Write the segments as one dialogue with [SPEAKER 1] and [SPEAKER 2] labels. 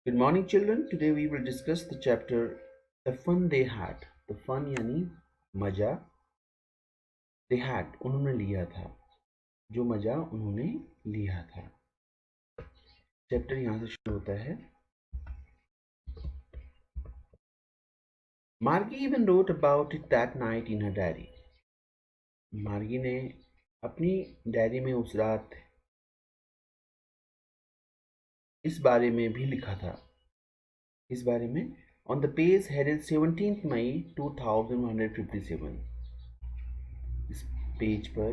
[SPEAKER 1] Good morning, children. Today we will discuss the chapter The Fun They Had. The fun यानी मजा they had उन्होंने लिया था जो मजा उन्होंने लिया था। चैप्टर यहाँ से शुरू होता है। Margie even wrote about it that night in her diary. मार्गी ने अपनी डायरी में उस रात इस बारे में भी लिखा था। इस बारे में on the page headed 17th May 2157। इस पेज पर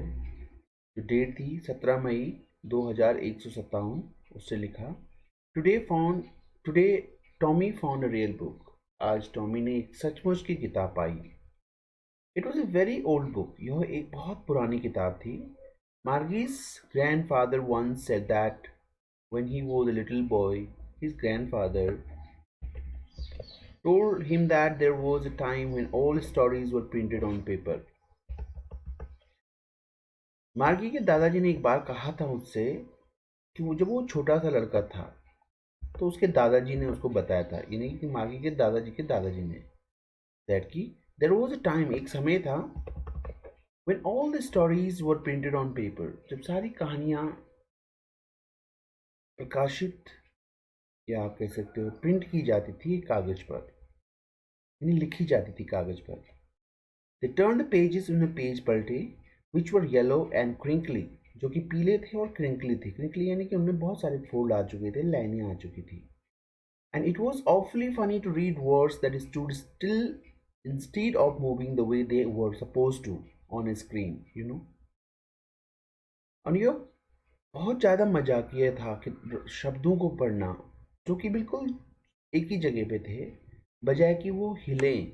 [SPEAKER 1] जो डेट थी 17 मई 2157 उससे लिखा today Tommy found a real book. आज टॉमी ने एक सचमुच की किताब पाई। It was a very old book. यह एक बहुत पुरानी किताब थी। Margie's grandfather once said that when he was a little boy his grandfather told him that there was a time when all stories were printed on paper। मार्गी के दादाजी ने एक बार कहा था उससे कि जब वो छोटा सा लड़का था तो उसके दादाजी ने उसको बताया था, यानी कि मार्गी के दादाजी ने दैट कि देयर वाज अ टाइम, एक समय था when all the stories were printed on paper, जब सारी कहानियां प्रकाशित या आप कह सकते हो प्रिंट की जाती थी कागज पर, यानी लिखी जाती थी कागज पर। दे टर्न द पेजेस, उन्हें पेज पलटे विच वर येलो एंड क्रिंकली, जो कि पीले थे और क्रिंकली थे। क्रिंकली यानी कि उनमें बहुत सारे फोल्ड आ चुके थे, लाइनें आ चुकी थी। And it was awfully funny to read words that stood still instead of moving the way they were supposed to on a screen। और ये बहुत ज़्यादा मजाकिया था कि शब्दों को पढ़ना जो कि बिल्कुल एक ही जगह पे थे, बजाय कि वो हिलें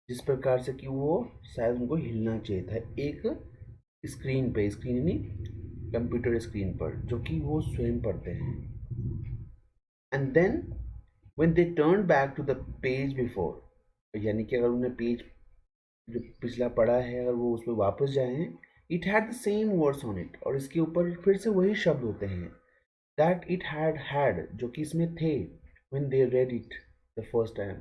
[SPEAKER 1] जिस प्रकार से कि वो शायद उनको हिलना चाहिए था एक स्क्रीन पे, स्क्रीन यानी कंप्यूटर स्क्रीन पर जो कि वो स्वयं पढ़ते हैं। And then when they turned back to the page before, यानी कि अगर उन्हें पेज जो पिछला पढ़ा है अगर वो उस पर वापस जाएं, it had the same words on it, और इसके ऊपर फिर से वही शब्द होते हैं that it had जो कि इसमें थे when they read it the first time,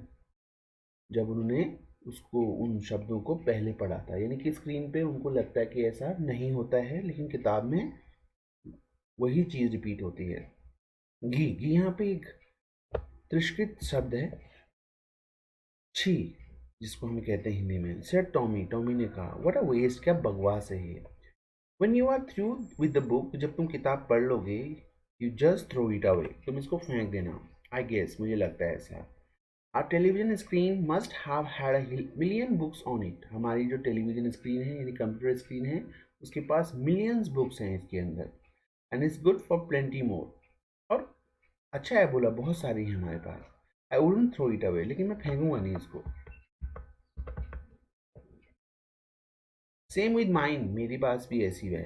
[SPEAKER 1] जब उन्होंने उसको उन शब्दों को पहले पढ़ा था। यानी कि स्क्रीन पे उनको लगता है कि ऐसा नहीं होता है, लेकिन किताब में वही चीज़ रिपीट होती है। घी घी यहाँ पे एक त्रिष्कृत शब्द है, छी, जिसको हम कहते हैं हिंदी में। सेड टॉमी, टॉमी ने कहा व्हाट अ वेस्ट, क्या बकवास है ये। When you are through with the book, जब तुम किताब पढ़ लोगे, you just throw it away, तुम इसको फेंक देना। आई गेस, मुझे लगता है ऐसा। Our television screen must have had a million books on it, हमारी जो टेलीविजन स्क्रीन है यानी कंप्यूटर स्क्रीन है उसके पास मिलियंस बुक्स हैं इसके अंदर। And it's good for plenty more, और अच्छा है बोला, बहुत सारी है हमारे पास। I wouldn't throw it away, लेकिन मैं फेंकूंगा नहीं इसको। सेम विद माइन, मेरे पास भी ऐसी है।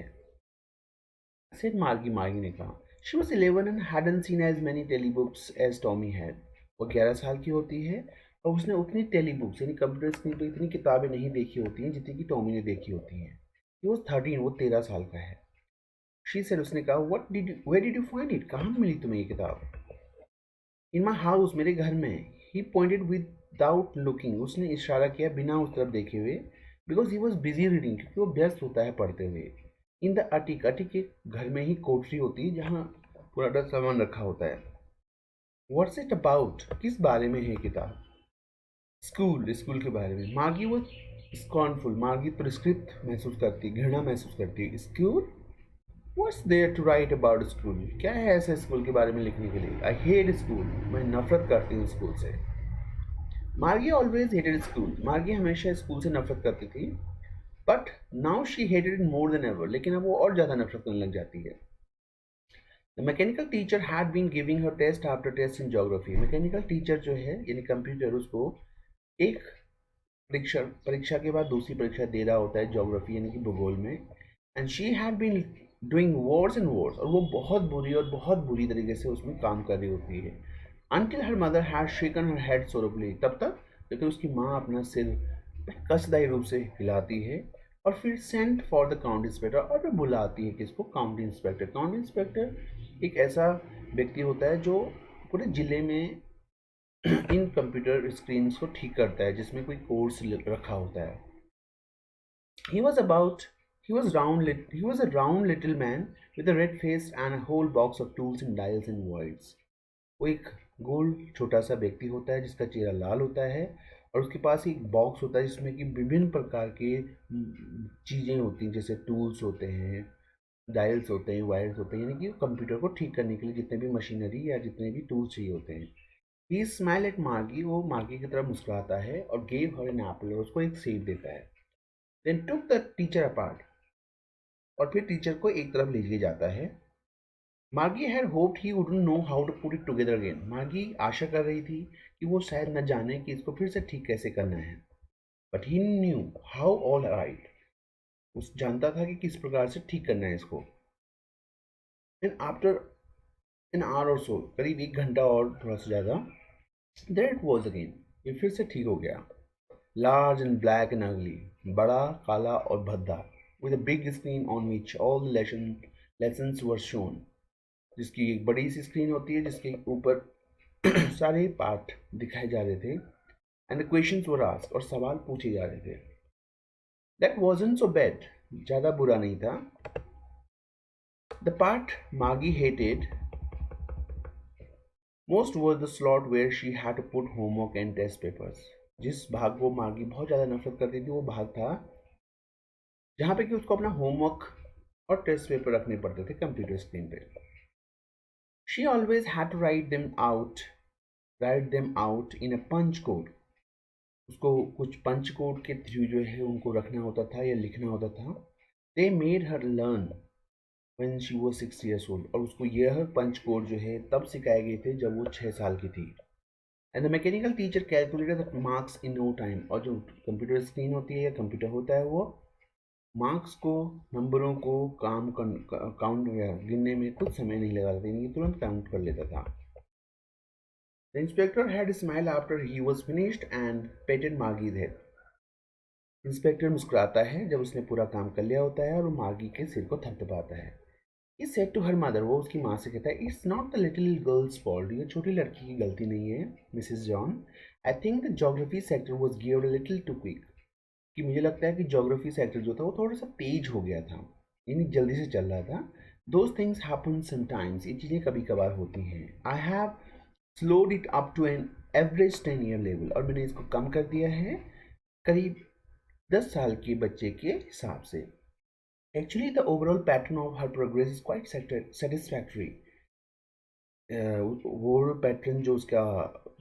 [SPEAKER 1] सेड मार्गी, मार्गी ने कहा। She was 11 and hadn't seen as many tele books as Tommy had, वो 11 साल की होती है और उसने उतनी टेली बुक्स यानी कंप्यूटर स्क्रीन पर इतनी किताबें नहीं देखी होती हैं जितनी कि टॉमी ने देखी होती हैं। ही वॉज 13, वो 13 साल का है। शी सेड, उसने कहा what did you, where did you find it, कहाँ मिली तुम्हें ये किताब। इन माई हाउस, मेरे घर में। ही पॉइंटेड विदाउट लुकिंग, उसने इशारा किया बिना उस तरफ देखे हुए। Because he was busy reading, क्योंकि वो व्यस्त होता है पढ़ते हुए। इन द अटिक, अटिक एक घर में ही कोठरी होती है जहाँ पुराना सामान रखा होता है। व्हाट्स इट अबाउट, किस बारे में है किताब। स्कूल, स्कूल के बारे में। मार्गी वो स्कॉर्नफुल, मार्गी पुरस्कृत महसूस करती, घृणा महसूस करती है। School, what's there to write about school, क्या है ऐसा स्कूल के बारे में लिखने के लिए। आई हेट स्कूल, मैं नफरत करती हूँ स्कूल से। मार्गी ऑलवेज हेटेड स्कूल, मार्गी हमेशा स्कूल से नफरत करती थी। But now she hated it more than ever, लेकिन अब वो और ज़्यादा नफरत करने लग जाती है। The mechanical teacher had been giving her test after test in geography, mechanical teacher जो है यानी कंप्यूटर उसको एक परीक्षा परीक्षा के बाद दूसरी परीक्षा दे रहा होता है ज्योग्राफी यानी कि भूगोल में। And she had been doing worse and worse, और वो बहुत बुरी और बहुत बुरी तरीके से उसमें काम कर रही होती है। Until her mother had shaken her head sorrowfully, तब तक लेकिन उसकी माँ अपना सिर कसदाई रूप से हिलाती है और फिर sent for the county inspector, और फिर बुलाती है किसको, काउंटी इंस्पेक्टर। काउंटी इंस्पेक्टर एक ऐसा व्यक्ति होता है जो पूरे ज़िले में इन कंप्यूटर स्क्रीन्स को ठीक करता है, जिसमें कोई कोर्स रखा होता है. He was about he was a round little man with a red face and a whole box of tools and dials and voids. वो एक गोल छोटा सा व्यक्ति होता है जिसका चेहरा लाल होता है और उसके पास एक बॉक्स होता है जिसमें कि विभिन्न प्रकार के चीज़ें होती हैं, जैसे टूल्स होते हैं, डायल्स होते हैं, वायर्स होते हैं, यानी कि कंप्यूटर को ठीक करने के लिए जितने भी मशीनरी या जितने भी टूल्स चाहिए होते हैं. ही स्माइल एट मार्गी, वो मार्गी की तरफ मुस्कुराता है और गेव हर एन एप्पल, उसको एक सेब देता है. Then took the teacher apart, और फिर टीचर को एक तरफ ले के जाता है. Margie had hoped he wouldn't know how to put it together again. Margie आशा कर रही थी कि वो शायद न जाने कि इसको फिर से ठीक कैसे करना है. But he knew how all right, उस जानता था कि किस प्रकार से ठीक करना है इसको. एंड आफ्टर एन आवर और सो, करीब 1 घंटा और थोड़ा सा ज़्यादा, देयर इट वॉज अगेन, ये फिर से ठीक हो गया. लार्ज एंड ब्लैक एंड अगली, बड़ा, काला और भद्दा, with a big screen on which all the lessons were shown, जिसकी एक बड़ी सी स्क्रीन होती है जिसके ऊपर सारे पाठ दिखाए जा रहे थे. And the questions were asked, और सवाल पूछे जा रहे थे. दैट वाजंट सो बैड, ज़्यादा बुरा नहीं था. द पार्ट मार्गी hated most was the slot where she had to put homework and test papers. जिस भाग को मार्गी बहुत ज़्यादा नफरत करती थी वो भाग था जहाँ पे कि उसको अपना होमवर्क और टेस्ट पेपर रखने पड़ते थे कंप्यूटर स्क्रीन पे. She always had to write them out in a punch code. उसको कुछ पंच कोड के थ्रू जो है उनको रखना होता था या लिखना होता था. They made her learn when she was 6 years old, और उसको यह पंच कोड जो है तब सिखाए गए थे जब वो 6 साल की थी. And the mechanical teacher calculated the marks in no time, और जो कंप्यूटर स्क्रीन होती है या कंप्यूटर होता है वो मार्क्स को, नंबरों को काउंट या गिनने में कुछ समय नहीं लगाता था, यानी तुरंत काउंट कर लेता था. The inspector had smile after he was finished and patted Margie's head. Inspector मुस्कुराता है जब उसने पूरा काम कर लिया होता है और वो मार्गी के सिर को थपथपाता है. He said to her mother, वो उसकी माँ से कहता है, it's not the little girl's fault, ये छोटी लड़की की गलती नहीं है Mrs John. I think the geography sector was given a little too quick, कि मुझे लगता है कि ज्योग्राफी सेक्टर जो था वो थोड़ा सा तेज हो गया था, यानी जल्दी से चल रहा था. दोज थिंग्स हैपन समटाइम्स, ये चीज़ें कभी कभार होती हैं. I have slowed it up to an average 10-year level, और मैंने इसको कम कर दिया है करीब 10 साल के बच्चे के हिसाब से. Actually, the overall pattern of her progress is quite satisfactory. Overall pattern जो उसका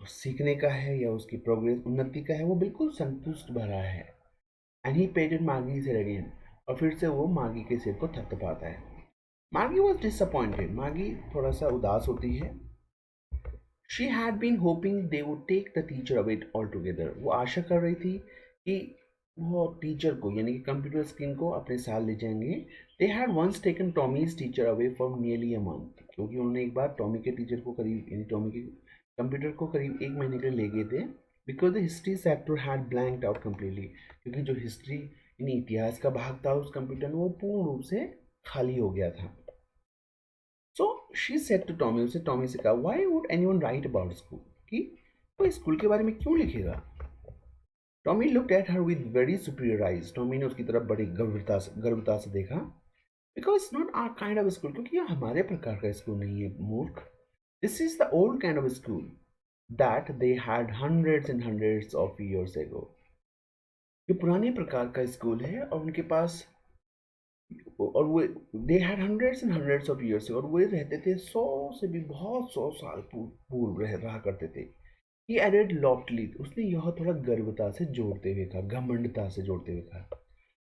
[SPEAKER 1] सीखने का है या उसकी प्रोग्रेस उन्नति का है वो बिल्कुल संतुष्ट भरा है. एंड ही पेटेड मार्गी से अगेन, और फिर से वो मार्गी के सिर को थपथपाता है. मार्गी वॉज डिसअपॉइंटेड, मार्गी थोड़ा सा उदास होती है. She had been hoping they would take the teacher away altogether, वो आशा कर रही थी कि वो टीचर को यानी कि कंप्यूटर स्क्रीन को अपने साथ ले जाएंगे. They had once taken Tommy's teacher away for nearly a month, क्योंकि उन्होंने एक बार टॉमी के टीचर को करीब यानी टॉमी के कंप्यूटर को करीब 1 महीने के लिए ले गए थे. Because the history sector had blanked out completely, क्योंकि जो हिस्ट्री यानी इतिहास का भाग था उस कंप्यूटर में वो पूर्ण रूप से खाली हो गया था. So she said to Tommy, उसे टॉमी से कहा, why would anyone write about school, कि कोई स्कूल के बारे में क्यों लिखेगा. Tommy looked at her with very superior eyes, Tommy ने उसकी तरफ बड़ी गर्वता से देखा. Because not our kind of school, क्योंकि यह हमारे प्रकार का स्कूल नहीं है मूर्ख. This is the old kind of school that they had hundreds and hundreds of years ago. ये पुराने प्रकार का स्कूल है और उनके पास, और वो दे had hundreds and hundreds of years, और वो रहते थे 100 से भी बहुत 100 साल पूर्व रहा करते थे. ही एडेड लॉफ्टली, उसने यह थोड़ा गर्वता से जोड़ते हुए कहा, घमंडता से जोड़ते हुए कहा.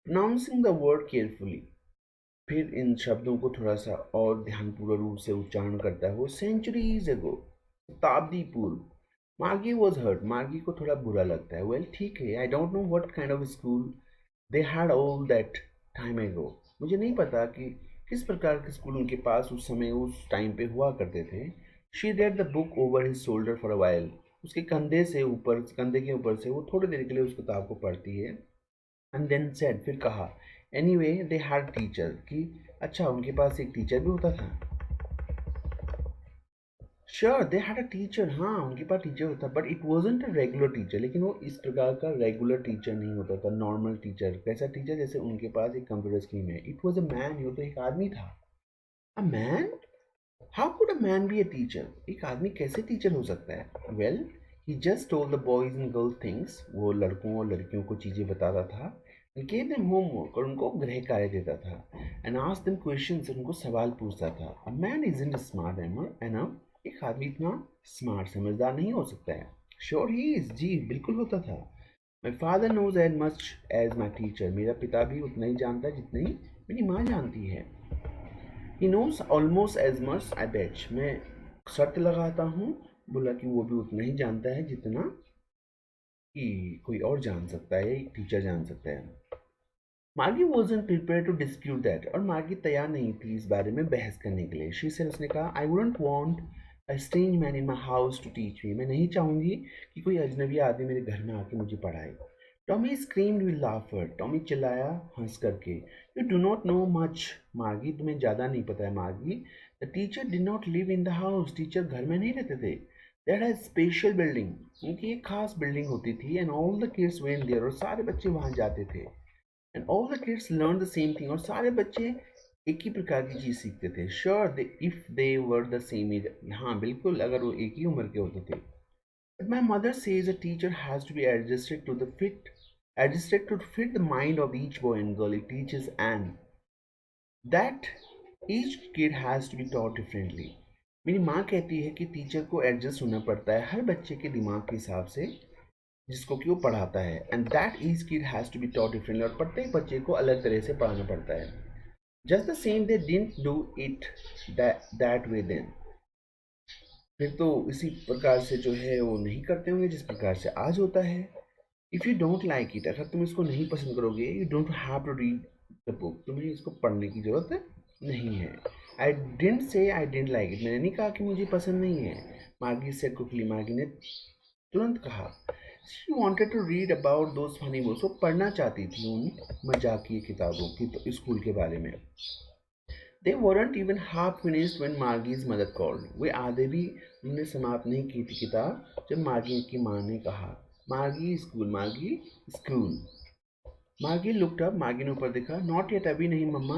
[SPEAKER 1] प्रोनाउंसिंग द वर्ड केयरफुली, फिर इन शब्दों को थोड़ा सा और ध्यानपूर्वक रूप से उच्चारण करता है वो. सेंचुरीज एगो, शताब्दी पूर्व. मार्गी वॉज हर्ट, मार्गी को थोड़ा बुरा लगता है. वेल ठीक है, I don't know what kind of school they had all that time एगो, मुझे नहीं पता कि किस प्रकार के स्कूल उनके पास उस समय उस टाइम पे हुआ करते थे. She read the book over his shoulder for a while, उसके कंधे के ऊपर से वो थोड़ी देर के लिए उस किताब को पढ़ती है. एंड देन सेड, फिर कहा, एनीवे दे हैड टीचर, कि अच्छा उनके पास एक टीचर भी होता था. Sure they had a teacher, हाँ उनके पास टीचर होता, but it wasn't a regular teacher, लेकिन वो इस प्रकार का रेगुलर टीचर नहीं होता था, नॉर्मल टीचर। कैसा टीचर? जैसे उनके पास एक कंप्यूटर स्क्रीन है। इट वॉज अ मैन, ये तो एक आदमी था। A man? How could a man be a teacher? एक आदमी कैसे टीचर हो सकता है? Well, he just told the boys and girls things, वो लड़कों और लड़कियों को चीज़ें बताता था, एंड गेव देम होमवर्क, और उनको गृह कार्य देता था, एंड आस्क्ड देम क्वेश्चंस, उनको सवाल पूछता था। A man isn't smart enough, एक आदमी इतना स्मार्ट समझदार नहीं हो सकता है। श्योर ही इज, जी बिल्कुल होता था। My father knows as much as my teacher, मेरा पिता भी उतना ही जानता है जितनी मेरी माँ जानती है। He knows almost as much I bet, मैं शर्त लगाता हूँ, बोला कि वो भी उतना ही जानता है जितना कि कोई और जान सकता है, एक टीचर जान सकता है। Margie wasn't prepared to dispute that, और मार्गी तैयार नहीं थी इस बारे में बहस करने के लिए। शी सेड, उसने कहा, I wouldn't want a strange man in my house to teach me, मैं नहीं चाहूंगी कि कोई अजनबी आदमी मेरे घर में आके मुझे पढ़ाए। टॉमी स्क्रीम्ड विद लाफर, टॉमी चिल्लाया हंस करके। You do not know much मार्गी, तुम्हें ज़्यादा नहीं पता है मार्गी। The teacher did not live in the house, teacher घर में नहीं रहते थे। दैट हैज स्पेशल बिल्डिंग, उनकी एक खास बिल्डिंग होती थी, and all the kids went there, और सारे बच्चे वहाँ जाते थे। And all the kids learn the same thing, और सारे बच्चे एक ही प्रकार की चीज़ सीखते थे। Sure they if they were the same age, हाँ बिल्कुल, अगर वो एक ही उम्र के होते थे। But my mother says a teacher has to be adjusted to fit the mind of each boy and girl it teaches, and that each kid has to be taught differently. मेरी माँ कहती है कि टीचर को adjust होना पड़ता है हर बच्चे के दिमाग के हिसाब से जिसको कि वो पढ़ाता है, and that each kid has to be taught differently, और प्रत्येक बच्चे को अलग तरह से पढ़ाना पड़ता है। Just the same they didn't do it that way then, फिर तो इसी प्रकार से जो है वो नहीं करते होंगे जिस प्रकार से आज होता है। If you don't like it, अगर तुम इसको नहीं पसंद करोगे, you don't have to read the book, तुम्हें इसको पढ़ने की ज़रूरत नहीं है। आई didn't say I didn't like it, मैंने नहीं कहा कि मुझे पसंद नहीं है। मार्गी से कुकली, मार्गी ने तुरंत कहा। She wanted to read about those funny books, वो पढ़ना चाहती थी उन मजाकिया किताबों की, तो स्कूल के बारे में। दे weren't even half finished when Margie's mother called, वे आधे भी उन्होंने समाप्त नहीं की थी किताब जब मार्गी की माँ ने कहा, मार्गी स्कूल, मार्गी स्कूल। मार्गी लुक्ड अप, मार्गी ने ऊपर देखा। नॉट येट, अभी नहीं मम्मा।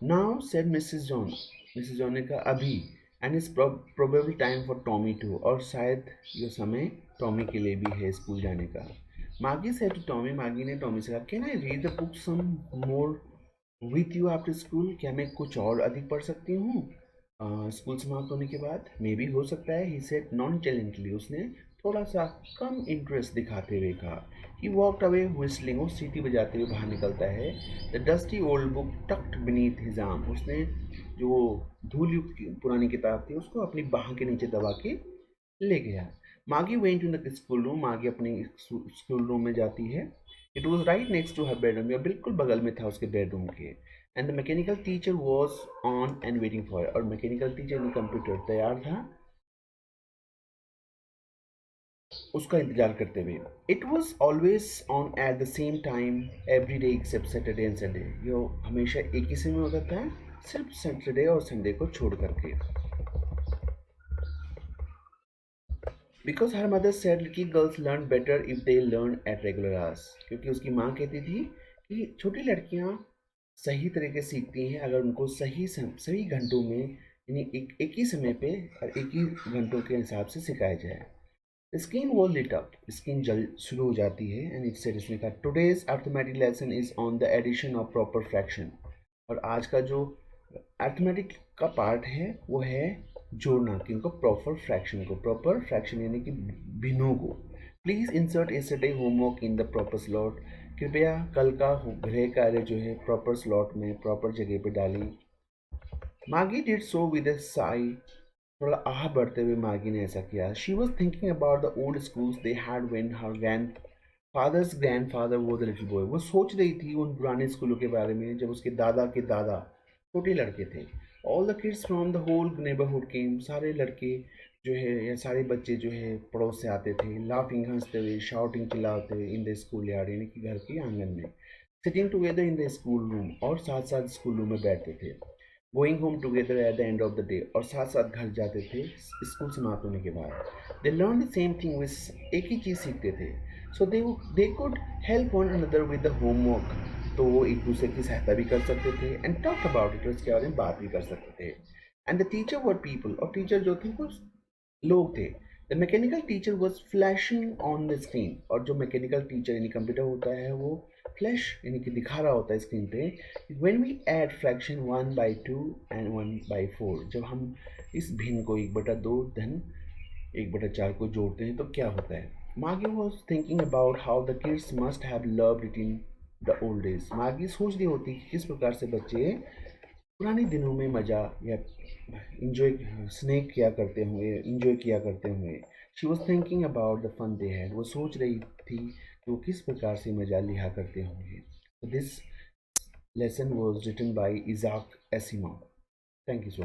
[SPEAKER 1] Now said Mrs John, Mrs John ने कहा अभी, and it's probable time for Tommy too, और शायद ये समय टॉमी के लिए भी है स्कूल जाने का। मार्गी सेड टू टॉमी, मार्गी ने टॉमी से कहा, can I read the book some more with you after school, क्या मैं कुछ और अधिक पढ़ सकती हूँ स्कूल समाप्त होने के बाद? मे भी, हो सकता है, ही सेड नॉन टैलेंटली, उसने थोड़ा सा कम इंटरेस्ट दिखाते हुए कहा। ही वॉकड अवे व्हिस्टलिंग, वो सीटी बजाते हुए बाहर निकलता है। The dusty old book tucked beneath his arm, उसने जो धूल युक्त पुरानी किताब थी उसको अपनी बाह के नीचे दबा के ले गया। मागी went in the school room, मागी अपनी स्कूल रूम में जाती है। It was right next to her bedroom, या बिल्कुल बगल में था उसके बेडरूम के। And the mechanical teacher was on and waiting for, और मैकेनिकल टीचर ने कंप्यूटर तैयार था उसका इंतजार करते हुए। It was always on at the same time every day except Saturday and Sunday, जो हमेशा एक ही समय होता था सिर्फ सैटरडे और संडे को छोड़ करके। Because her mother said little girls learn better if they learn at regular hours, क्योंकि उसकी माँ कहती थी कि छोटी लड़कियाँ सही तरीके से सीखती हैं अगर उनको सही घंटों में, यानी एक ही समय पे और एक ही घंटों के हिसाब से सिखाया जाए। Screen was lit up, screen जल शुरू हो जाती है, एंड इट सेड, इसने कहा, today's arithmetic lesson is on the addition of proper fraction, और आज का जो अर्थमेटिक का पार्ट है वो है जोड़ना, किनको, प्रॉपर फ्रैक्शन यानी कि भिन्नों को। Please insert yesterday homework in the proper slot, कृपया कल का गृह कार्य जो है प्रॉपर स्लॉट में, प्रॉपर जगह पे डालें। मागी did so with a Sai, थोड़ा आह बढ़ते हुए मागी ने ऐसा किया। She was thinking about the old schools they had when her grand father was a little boy, वो सोच रही थी उन पुराने स्कूलों के बारे में जब उसके दादा के दादा छोटे लड़के थे। All the kids from the whole neighbourhood came, सारे लड़के जो है या सारे बच्चे जो है पड़ोस से आते थे, लाफिंग, हंसते हुए, शाउटिंग, चिल्लाते हुए, इन द स्कूल यार्ड यानी कि घर के आंगन में, sitting together in the school room, और साथ साथ स्कूल रूम में बैठते थे। Going home together at the end of the day, और साथ साथ घर जाते थे स्कूल समाप्त होने के बाद। They learn the same thing with, एक ही चीज़ सीखते थे। So they could help one another with the homework, तो वो एक दूसरे की सहायता भी कर सकते थे, एंड टॉक अबाउट इट, उसके बारे में बात भी कर सकते थे। And the teacher were people, और टीचर जो थे वो लोग थे। The mechanical teacher was flashing on the screen, और जो मैकेनिकल टीचर यानी कंप्यूटर होता है वो फ्लैश यानी कि दिखा रहा होता है स्क्रीन पे। When we add fraction 1/2 and 1/4, जब हम इस भिन्न को 1/2 धन 1/4 को जोड़ते हैं तो क्या होता है। मार्गी was thinking about how the kids must have loved it in the old days. मार्गी सोच रही होती कि किस प्रकार से बच्चे पुराने दिनों में मज़ा या इंजॉय स्नेह किया करते हुए, इंजॉय किया करते हुए। She was thinking about the fun they had, वो सोच रही थी कि वो किस प्रकार से मज़ा लिया करते होंगे। This lesson was written by Isaac Asimov. Thank you so